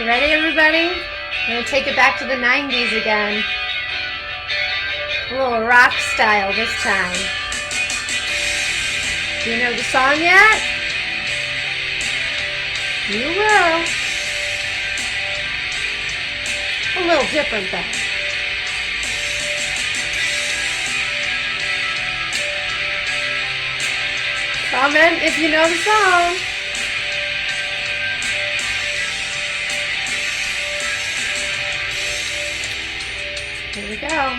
Ready, everybody? I'm going to take it back to the 90s again. A little rock style this time. Do you know the song yet? You will. A little different though. Comment if you know the song. Here we go.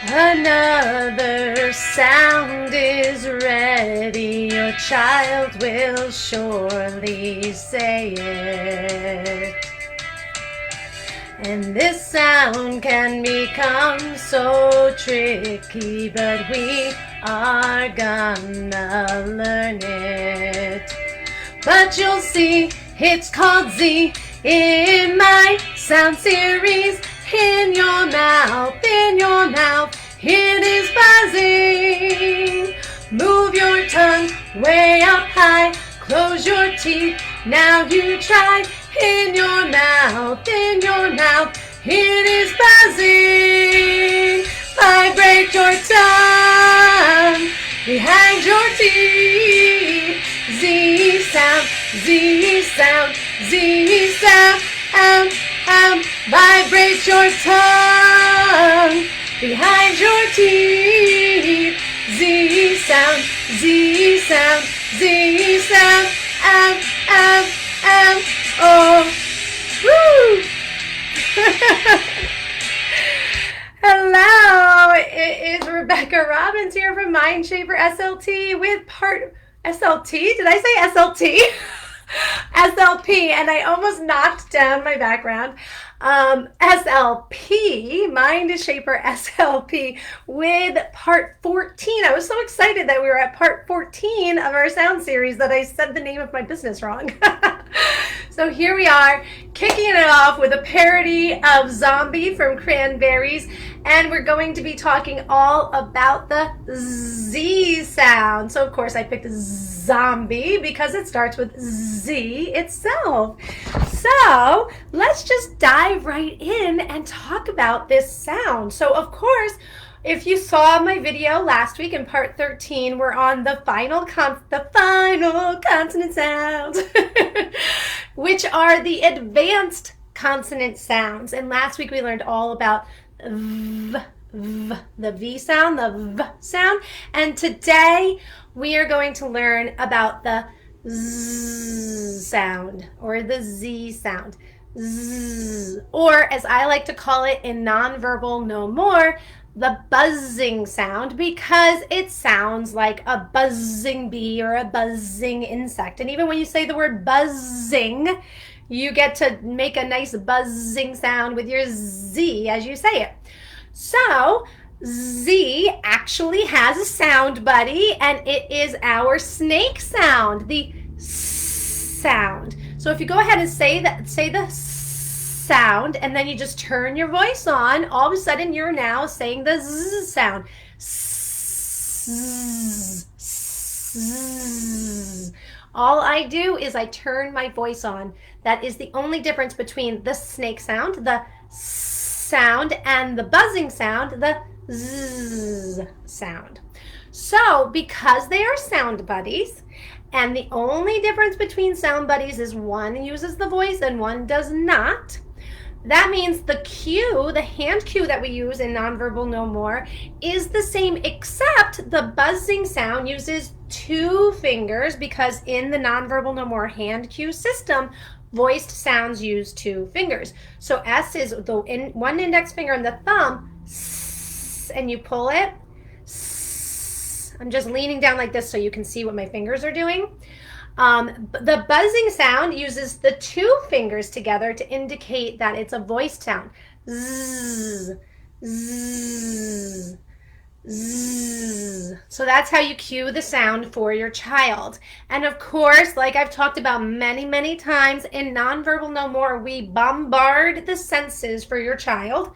Another sound is ready, your child will surely say it. And this sound can become so tricky, but we are gonna learn it. But you'll see, it's called Z in my sound series. In your mouth, it is buzzing. Move your tongue way up high, close your teeth, now you try. In your mouth, it is buzzing. Vibrate your tongue behind your teeth. Z sound, Z sound, Z sound. Vibrate your tongue behind your teeth. Z sound, Z sound, Z sound. Oh, woo! Hello, it is Rebecca Robbins here from Mindshaper SLT with SLT? Did I say SLT? SLP, and I almost knocked down my background. SLP, Mindshaper SLP, with part 14. I was so excited that we were at part 14 of our sound series that I said the name of my business wrong. So here we are, kicking it off with a parody of Zombie from Cranberries, and we're going to be talking all about the Z sound. So of course I picked Zombie because it starts with Z itself. So let's just dive right in and talk about this sound. So of course, if you saw my video last week in part 13, we're on the final consonant sounds, which are the advanced consonant sounds. And last week we learned all about the V sound, the V sound. And today we are going to learn about the Z sound, or the Z sound. Z, or as I like to call it in nonverbal no more, the buzzing sound, because it sounds like a buzzing bee or a buzzing insect. And even when you say the word buzzing, you get to make a nice buzzing sound with your Z as you say it. So Z actually has a sound buddy, and it is our snake sound, the sound. So if you go ahead and say the sound, and then you just turn your voice on, all of a sudden you're now saying the Z sound. All I do is I turn my voice on. That is the only difference between the snake sound, the sound, and the buzzing sound, the Z sound. So because they are sound buddies, and the only difference between sound buddies is one uses the voice and one does not, that means the cue, the hand cue that we use in nonverbal no more, is the same, except the buzzing sound uses 2 fingers, because in the nonverbal no more hand cue system, voiced sounds use 2 fingers. So S is the one index finger and the thumb, and you pull it. I'm just leaning down like this so you can see what my fingers are doing. The buzzing sound uses the 2 fingers together to indicate that it's a voiced sound. Zzz, zzz, zzz. So that's how you cue the sound for your child. And of course, like I've talked about many, many times, in nonverbal no more, we bombard the senses for your child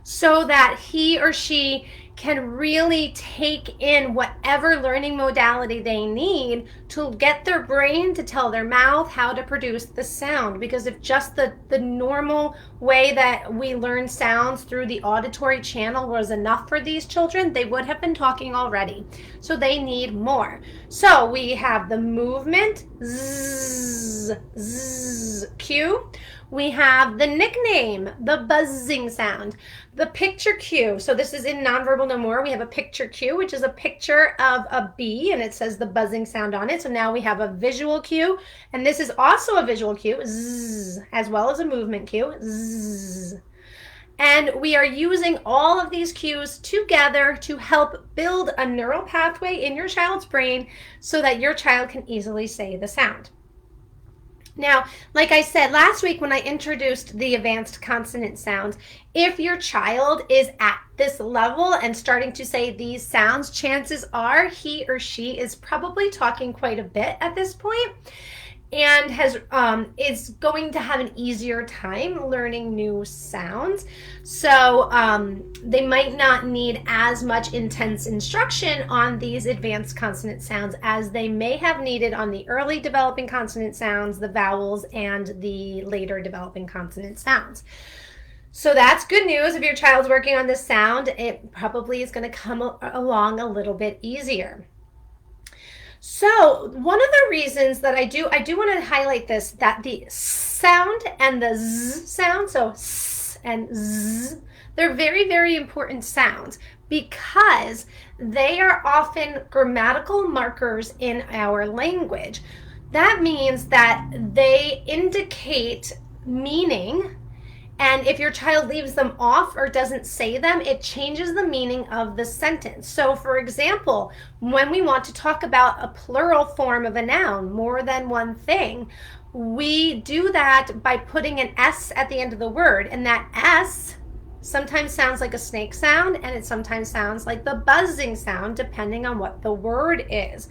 so that he or she can really take in whatever learning modality they need to get their brain to tell their mouth how to produce the sound. Because if just the normal way that we learn sounds through the auditory channel was enough for these children, they would have been talking already. So they need more. So we have the movement, zzz, zzz, cue. We have the nickname, the buzzing sound, the picture cue. So this is in Nonverbal No More. We have a picture cue, which is a picture of a bee, and it says the buzzing sound on it. So now we have a visual cue, and this is also a visual cue, zzz, as well as a movement cue, zzz. And we are using all of these cues together to help build a neural pathway in your child's brain so that your child can easily say the sound. Now, like I said last week when I introduced the advanced consonant sounds, if your child is at this level and starting to say these sounds, chances are he or she is probably talking quite a bit at this point and is going to have an easier time learning new sounds. So they might not need as much intense instruction on these advanced consonant sounds as they may have needed on the early developing consonant sounds, the vowels, and the later developing consonant sounds. So that's good news. If your child's working on this sound, it probably is going to come along a little bit easier. So one of the reasons that I do want to highlight this, that the sound and the z sound, so s and z, they're very, very important sounds because they are often grammatical markers in our language. That means that they indicate meaning, and if your child leaves them off or doesn't say them, it changes the meaning of the sentence. So for example, when we want to talk about a plural form of a noun, more than one thing, we do that by putting an S at the end of the word. And that S sometimes sounds like a snake sound, and it sometimes sounds like the buzzing sound, depending on what the word is.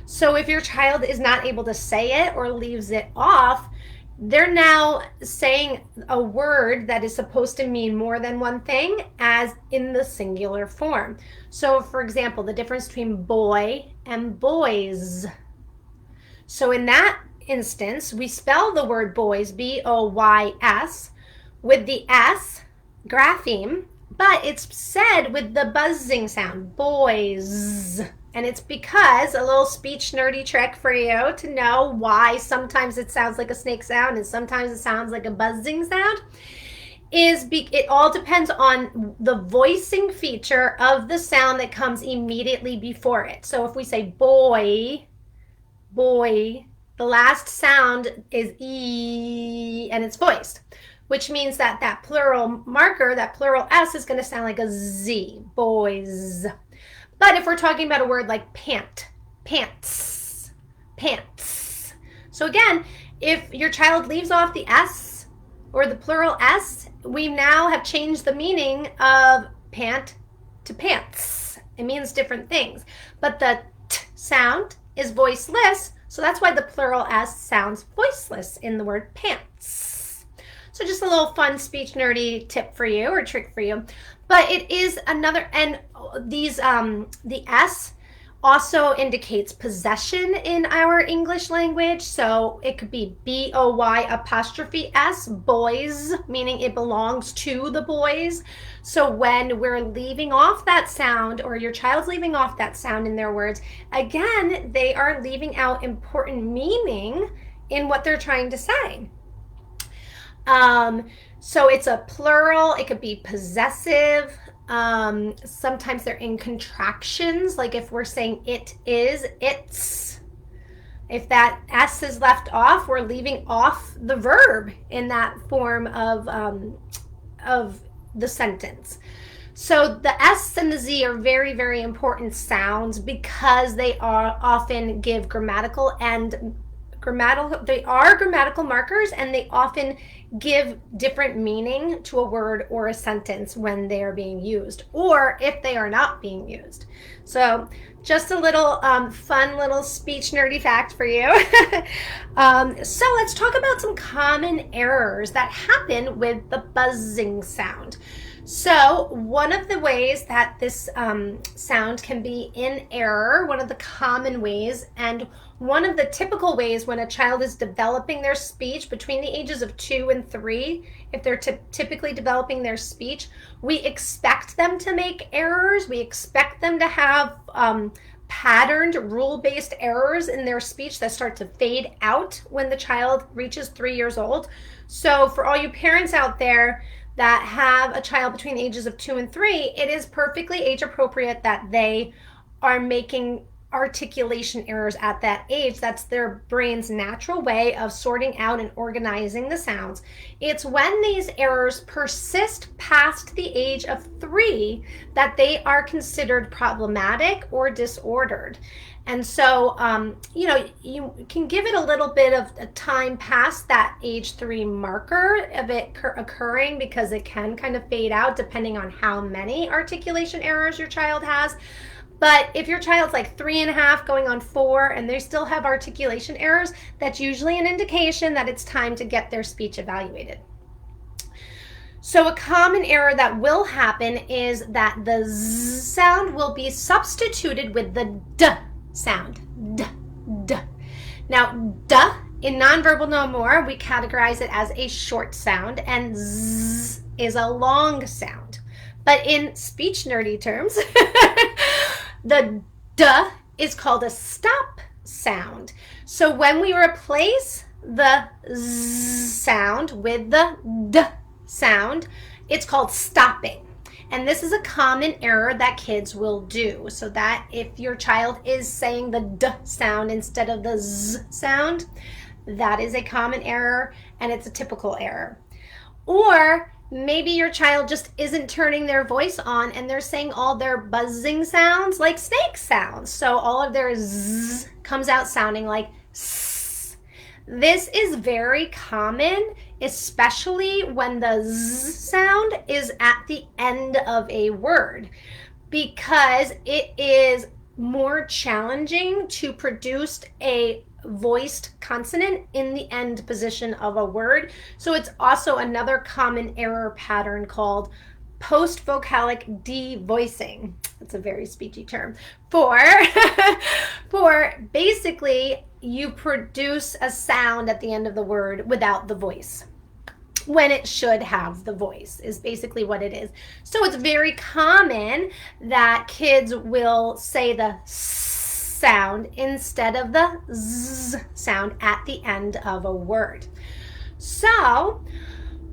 So if your child is not able to say it or leaves it off, they're now saying a word that is supposed to mean more than one thing as in the singular form. So for example, the difference between boy and boys. So in that instance, we spell the word boys, B-O-Y-S, with the S grapheme, but it's said with the buzzing sound, boys. And it's because, a little speech nerdy trick for you to know why sometimes it sounds like a snake sound and sometimes it sounds like a buzzing sound, is it all depends on the voicing feature of the sound that comes immediately before it. So if we say boy, boy, the last sound is E and it's voiced, which means that that plural marker, that plural S, is going to sound like a Z, boys. But if we're talking about a word like pant, pants, pants. So again, if your child leaves off the S or the plural S, we now have changed the meaning of pant to pants. It means different things. But the T sound is voiceless, so that's why the plural S sounds voiceless in the word pants. So just a little fun speech nerdy tip for you, or trick for you. But it is another, and these the S also indicates possession in our English language. So it could be B-O-Y''S, boys, meaning it belongs to the boys. So when we're leaving off that sound, or your child's leaving off that sound in their words, again, they are leaving out important meaning in what they're trying to say. So it's a plural, it could be possessive. Sometimes they're in contractions, like if we're saying it is, it's. If that S is left off, we're leaving off the verb in that form of the sentence. So the S and the Z are very, very important sounds because they are often give grammatical markers, and they often give different meaning to a word or a sentence when they are being used, or if they are not being used. So just a little fun little speech nerdy fact for you. So let's talk about some common errors that happen with the buzzing sound. So one of the ways that this sound can be in error, one of the common ways, and one of the typical ways when a child is developing their speech between the ages of 2 and 3, if they're typically developing their speech, we expect them to make errors. We expect them to have patterned, rule-based errors in their speech that start to fade out when the child reaches 3 years old. So for all you parents out there that have a child between the ages of 2 and 3, it is perfectly age appropriate that they are making articulation errors at that age. That's their brain's natural way of sorting out and organizing the sounds. It's when these errors persist past the age of 3 that they are considered problematic or disordered. And so, you can give it a little bit of a time past that age 3 marker of it occurring, because it can kind of fade out depending on how many articulation errors your child has. But if your child's like 3.5 going on 4 and they still have articulation errors, that's usually an indication that it's time to get their speech evaluated. So a common error that will happen is that the Z sound will be substituted with the D sound. D, D. Now, D in nonverbal no more, we categorize it as a short sound, and Z is a long sound. But in speech nerdy terms, the D is called a stop sound. So when we replace the Z sound with the D sound, it's called stopping. And this is a common error that kids will do. So that if your child is saying the D sound instead of the Z sound, that is a common error, and it's a typical error. Or maybe your child just isn't turning their voice on and they're saying all their buzzing sounds like snake sounds. So all of their Z comes out sounding like S. This is very common, especially when the Z sound is at the end of a word, because it is more challenging to produce a voiced consonant in the end position of a word. So it's also another common error pattern called post-vocalic devoicing. That's a very speechy term. For basically you produce a sound at the end of the word without the voice when it should have the voice, is basically what it is. So it's very common that kids will say the sound instead of the Z sound at the end of a word. So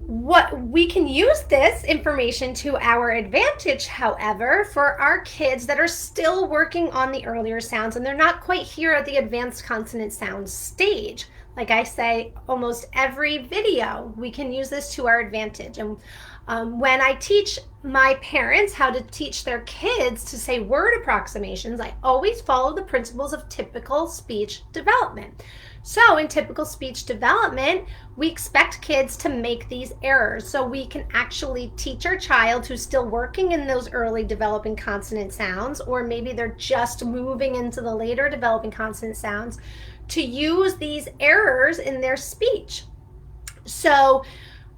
what we can use this information to our advantage, however, for our kids that are still working on the earlier sounds and they're not quite here at the advanced consonant sound stage. Like I say, almost every video, we can use this to our advantage. And when I teach my parents how to teach their kids to say word approximations, I always follow the principles of typical speech development. So in typical speech development, we expect kids to make these errors so we can actually teach our child who's still working in those early developing consonant sounds, or maybe they're just moving into the later developing consonant sounds, to use these errors in their speech. So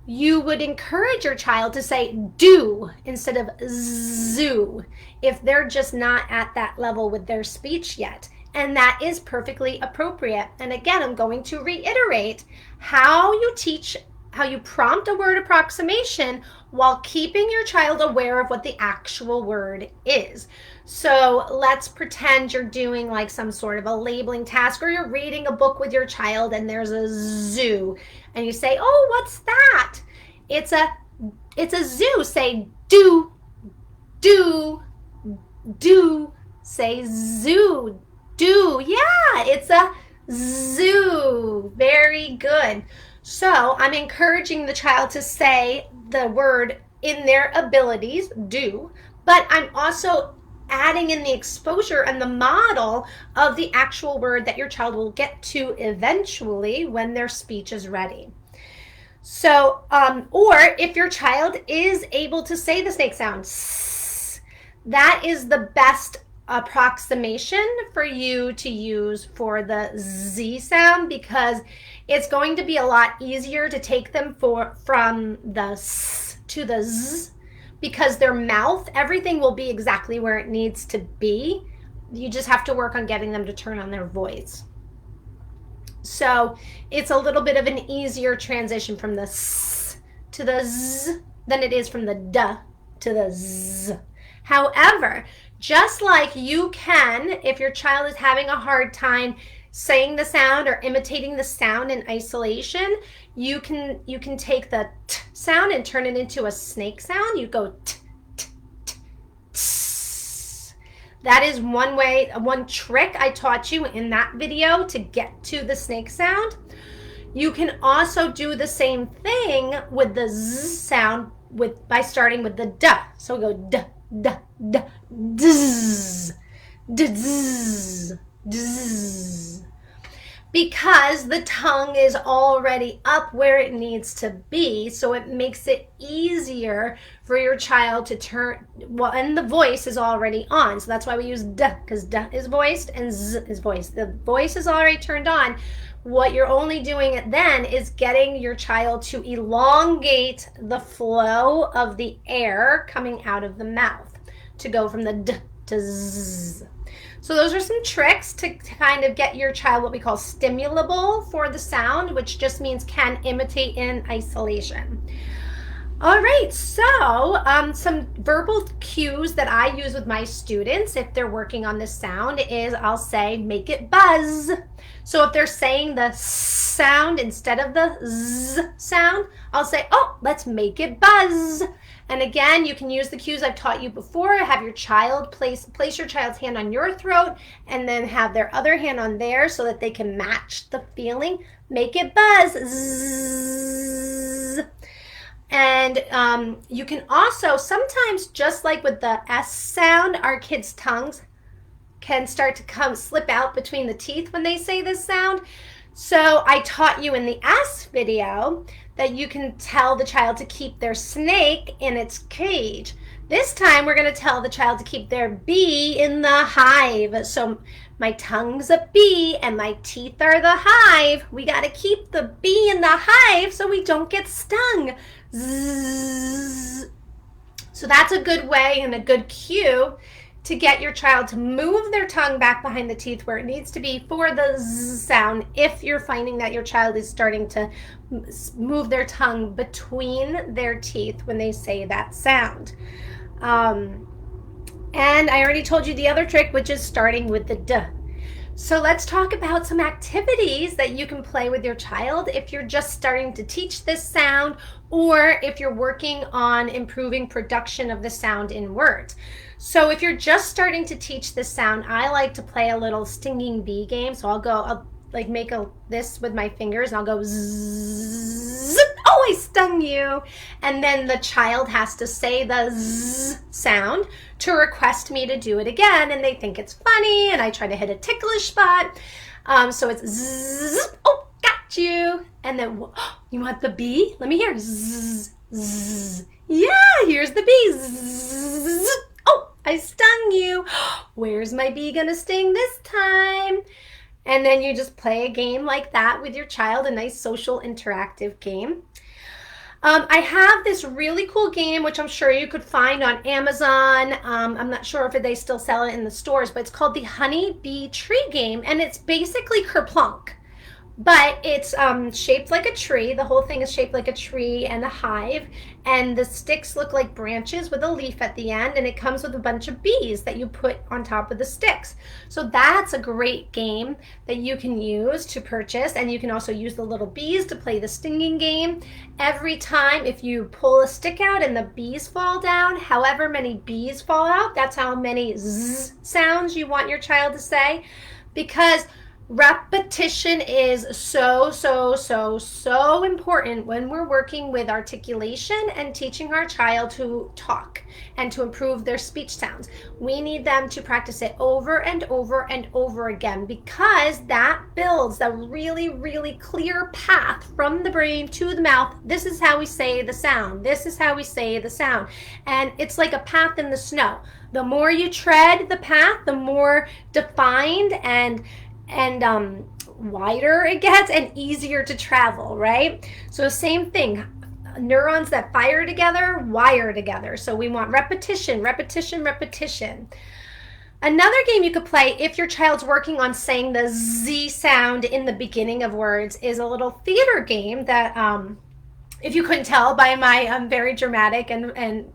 you would encourage your child to say do instead of zoo if they're just not at that level with their speech yet. And that is perfectly appropriate. And again, I'm going to reiterate how you prompt a word approximation while keeping your child aware of what the actual word is. So let's pretend you're doing like some sort of a labeling task, or you're reading a book with your child and there's a zoo and you say, oh, what's that? It's a zoo. Say do, say zoo, do. Yeah, it's a zoo. Very good. So I'm encouraging the child to say the word in their abilities, do, but I'm also adding in the exposure and the model of the actual word that your child will get to eventually when their speech is ready. So, or if your child is able to say the snake sound, that is the best approximation for you to use for the Z sound, because it's going to be a lot easier to take them from the S to the Z because their mouth, everything will be exactly where it needs to be. You just have to work on getting them to turn on their voice. So it's a little bit of an easier transition from the S to the Z than it is from the D to the Z. However, just like you can, if your child is having a hard time saying the sound or imitating the sound in isolation, you can take the T sound and turn it into a snake sound. You go T, T, T, T. That is one trick I taught you in that video to get to the snake sound. You can also do the same thing with the Z sound by starting with the D. So we go D, D, D, dzz, dzz, dzz. Because the tongue is already up where it needs to be, so it makes it easier for your child to turn, well, and the voice is already on. So that's why we use D, because D is voiced and Z is voiced. The voice is already turned on. What you're only doing then is getting your child to elongate the flow of the air coming out of the mouth to go from the D to Z. So those are some tricks to kind of get your child what we call stimulable for the sound, which just means can imitate in isolation. All right, so some verbal cues that I use with my students if they're working on this sound is I'll say, make it buzz. So if they're saying the sound instead of the Z sound, I'll say, oh, let's make it buzz. And again, you can use the cues I've taught you before. Have your child place your child's hand on your throat and then have their other hand on theirs so that they can match the feeling. Make it buzz. Zzz. And you can also sometimes, just like with the S sound, our kids' tongues can start to slip out between the teeth when they say this sound. So I taught you in the S video that you can tell the child to keep their snake in its cage. This time we're going to tell the child to keep their bee in the hive. So my tongue's a bee and my teeth are the hive. We got to keep the bee in the hive so we don't get stung. Zzz. So that's a good way and a good cue to get your child to move their tongue back behind the teeth where it needs to be for the Z sound if you're finding that your child is starting to move their tongue between their teeth when they say that sound. And I already told you the other trick, which is starting with the D. So let's talk about some activities that you can play with your child if you're just starting to teach this sound or if you're working on improving production of the sound in words. So if you're just starting to teach this sound, I like to play a little stinging bee game. So I'll like make this with my fingers and I'll go zzz. Oh, I stung you. And then the child has to say the Z sound to request me to do it again. And they think it's funny and I try to hit a ticklish spot. So it's zzz. Oh, got you. And then, oh, you want the bee? Let me hear. Zzz, zzz. Yeah, here's the bee. Zzz. Oh, I stung you. Where's my bee gonna sting this time? And then you just play a game like that with your child, a nice social interactive game. I have this really cool game, which I'm sure you could find on Amazon. I'm not sure if they still sell it in the stores, but it's called the Honey Bee Tree Game, and it's basically Kerplunk. But it's shaped like a tree. The whole thing is shaped like a tree and a hive. And the sticks look like branches with a leaf at the end. And it comes with a bunch of bees that you put on top of the sticks. So that's a great game that you can use to purchase. And you can also use the little bees to play the stinging game. Every time if you pull a stick out and the bees fall down, however many bees fall out, that's how many Z sounds you want your child to say. Because repetition is so important when we're working with articulation and teaching our child to talk and to improve their speech sounds. We need them to practice it over and over and over again because that builds a really, really clear path from the brain to the mouth. This is how we say the sound. This is how we say the sound. And it's like a path in the snow. The more you tread the path, the more defined and wider it gets and easier to travel, right? So same thing, neurons that fire together wire together. So we want repetition, repetition, repetition. Another game you could play if your child's working on saying the Z sound in the beginning of words is a little theater game that, if you couldn't tell by my very dramatic and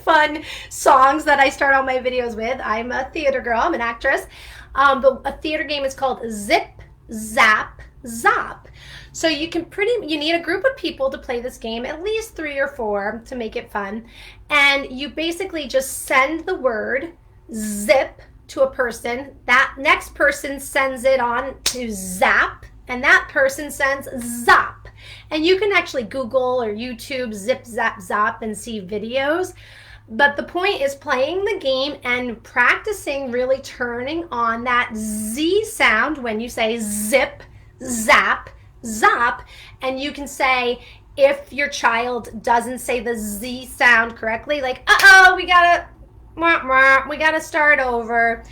fun songs that I start all my videos with, I'm a theater girl, I'm an actress. But a theater game is called Zip, Zap, Zop. So you need a group of people to play this game, at least 3 or 4 to make it fun. And you basically just send the word zip to a person. That next person sends it on to zap, and that person sends zop. And you can actually Google or YouTube zip, zap, zop and see videos. But the point is playing the game and practicing really turning on that Z sound when you say zip, zap, zop. And you can say, if your child doesn't say the Z sound correctly, like, uh-oh, we gotta start over.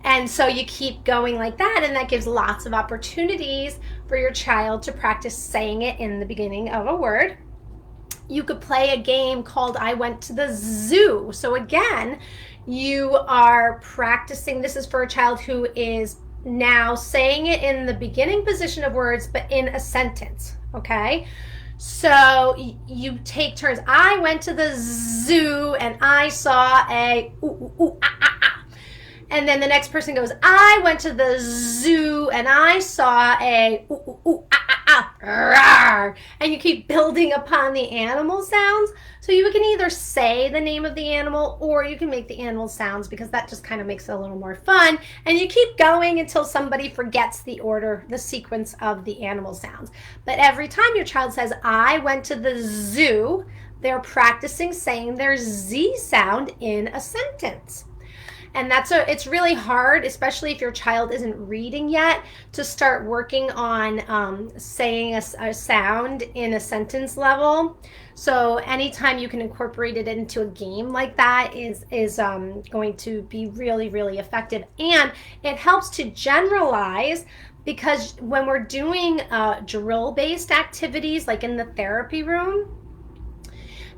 And so you keep going like that, and that gives lots of opportunities for your child to practice saying it in the beginning of a word. You could play a game called I Went to the Zoo. So again, you are practicing. This is for a child who is now saying it in the beginning position of words, but in a sentence, okay? So you take turns. I went to the zoo and I saw a ooh, ooh, ooh, ah, ah, ah. And then the next person goes, I went to the zoo and I saw a ooh, ooh, ooh, ah, ah, ah, rawr. And you keep building upon the animal sounds. So you can either say the name of the animal or you can make the animal sounds, because that just kind of makes it a little more fun. And you keep going until somebody forgets the order, the sequence of the animal sounds. But every time your child says, I went to the zoo, they're practicing saying their Z sound in a sentence. And it's really hard, especially if your child isn't reading yet, to start working on saying a sound in a sentence level. So anytime you can incorporate it into a game like that is going to be really, really effective. And it helps to generalize, because when we're doing drill-based activities, like in the therapy room,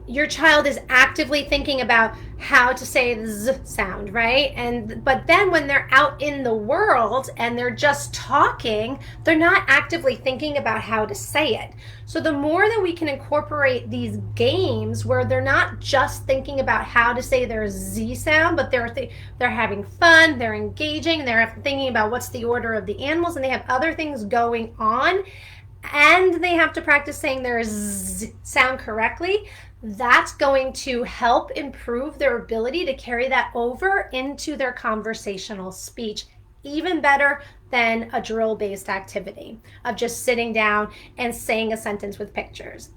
your child is actively thinking about how to say the Z sound, right? But then when they're out in the world and they're just talking, they're not actively thinking about how to say it. So the more that we can incorporate these games where they're not just thinking about how to say their Z sound, but they're having fun, they're engaging, they're thinking about what's the order of the animals, and they have other things going on, and they have to practice saying their Z sound correctly, that's going to help improve their ability to carry that over into their conversational speech, even better than a drill-based activity of just sitting down and saying a sentence with pictures.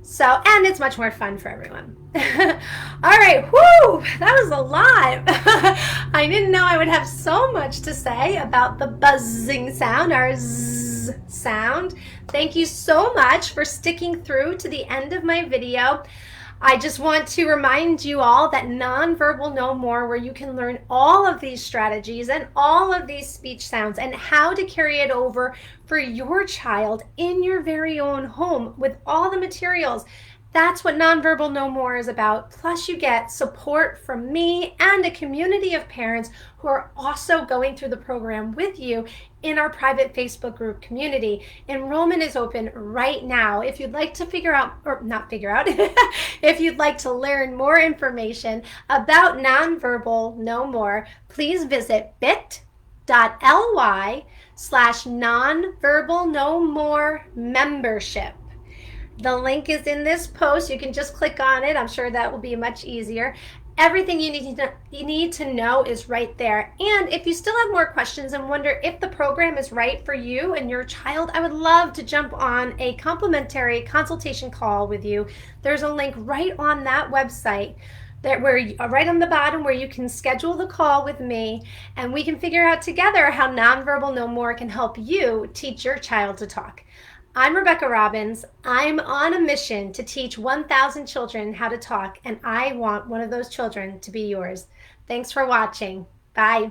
So, and it's much more fun for everyone. All right, whoo, that was a lot. I didn't know I would have so much to say about the buzzing sound, our Z sound. Thank you so much for sticking through to the end of my video. I just want to remind you all that Nonverbal No More, where you can learn all of these strategies and all of these speech sounds and how to carry it over for your child in your very own home with all the materials. That's what Nonverbal No More is about. Plus you get support from me and a community of parents who are also going through the program with you in our private Facebook group community. Enrollment is open right now. If you'd like to if you'd like to learn more information about Nonverbal No More, please visit bit.ly/Nonverbal No More membership. The link is in this post. You can just click on it. I'm sure that will be much easier. Everything you need to know is right there. And if you still have more questions and wonder if the program is right for you and your child, I would love to jump on a complimentary consultation call with you. There's a link right on that website, right on the bottom, where you can schedule the call with me, and we can figure out together how Nonverbal No More can help you teach your child to talk. I'm Rebecca Robbins. I'm on a mission to teach 1,000 children how to talk, and I want one of those children to be yours. Thanks for watching. Bye.